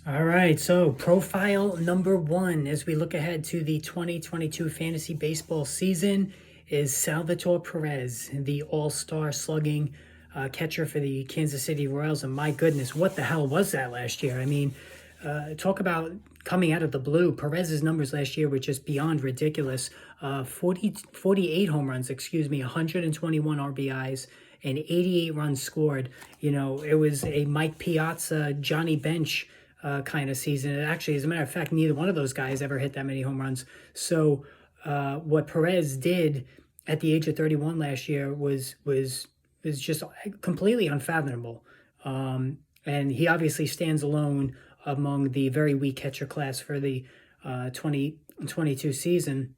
All right, so profile number one as we look ahead to the 2022 fantasy baseball season is Salvador Perez, the all-star slugging catcher for the Kansas City Royals. And my goodness, what the hell was that last year? I mean, talk about coming out of the blue. Perez's numbers last year were just beyond ridiculous. 48 home runs, 121 RBIs, and 88 runs scored. You know, it was a Mike Piazza, Johnny Bench kind of season. And actually, as a matter of fact, neither one of those guys ever hit that many home runs. So what Perez did at the age of 31 last year was just completely unfathomable. And he obviously stands alone among the very weak catcher class for the 2022 season.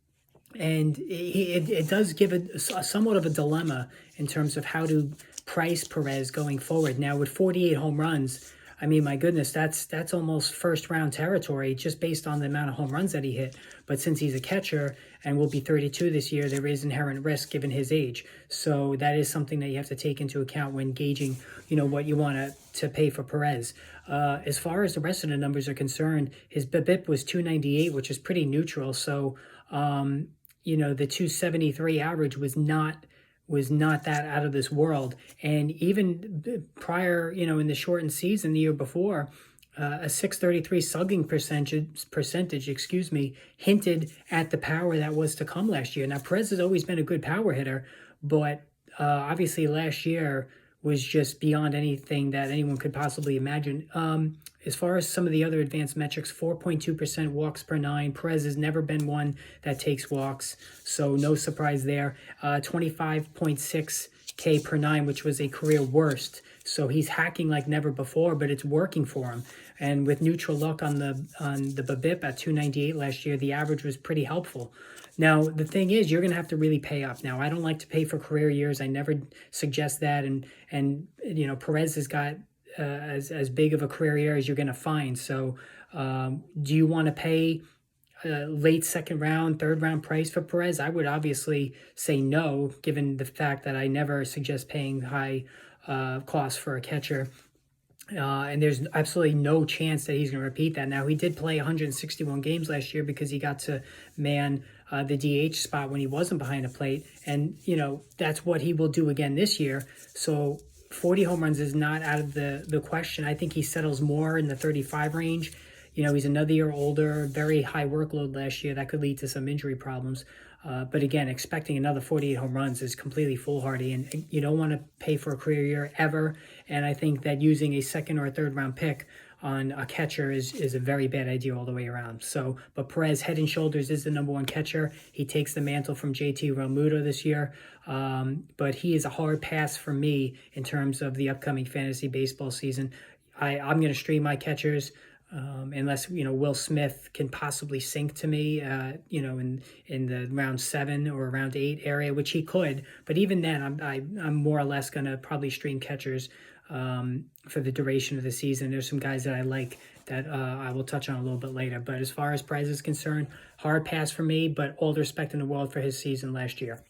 And it does give a somewhat of a dilemma in terms of how to price Perez going forward. Now, with 48 home runs, I mean, my goodness, that's almost first round territory just based on the amount of home runs that he hit. But since he's a catcher and will be 32 this year, there is inherent risk given his age. So that is something that you have to take into account when gauging, what you want to pay for Perez. As far as the rest of the numbers are concerned, his BABIP was 298, which is pretty neutral. So, the 273 average was not that out of this world. And even prior, in the shortened season the year before, a 633 slugging percentage, hinted at the power that was to come last year. Now, Perez has always been a good power hitter, but obviously last year was just beyond anything that anyone could possibly imagine. As far as some of the other advanced metrics, 4.2% walks per nine. Perez has never been one that takes walks, so no surprise there. 25.6 K per nine, which was a career worst. So he's hacking like never before, but it's working for him. And with neutral luck on the BABIP at 298 last year, the average was pretty helpful. Now, the thing is, you're going to have to really pay up. Now, I don't like to pay for career years. I never suggest that. And Perez has got as big of a career year as you're going to find. So do you want to pay late second round, third round price for Perez? I would obviously say no, given the fact that I never suggest paying high cost for a catcher. And there's absolutely no chance that he's going to repeat that. Now, he did play 161 games last year because he got to man the DH spot when he wasn't behind the plate. And, that's what he will do again this year. So 40 home runs is not out of the question. I think he settles more in the 35 range. He's another year older, very high workload last year. That could lead to some injury problems. But again, expecting another 48 home runs is completely foolhardy, and you don't want to pay for a career year ever. And I think that using a second or a third round pick on a catcher is a very bad idea all the way around. So, but Perez, head and shoulders, is the number one catcher. He takes the mantle from JT Realmuto this year. But he is a hard pass for me in terms of the upcoming fantasy baseball season. I'm going to stream my catchers. Unless Will Smith can possibly sink to me, in the round 7 or round 8 area, which he could. But even then, I'm more or less gonna probably stream catchers for the duration of the season. There's some guys that I like that I will touch on a little bit later. But as far as Perez is concerned, hard pass for me. But all the respect in the world for his season last year.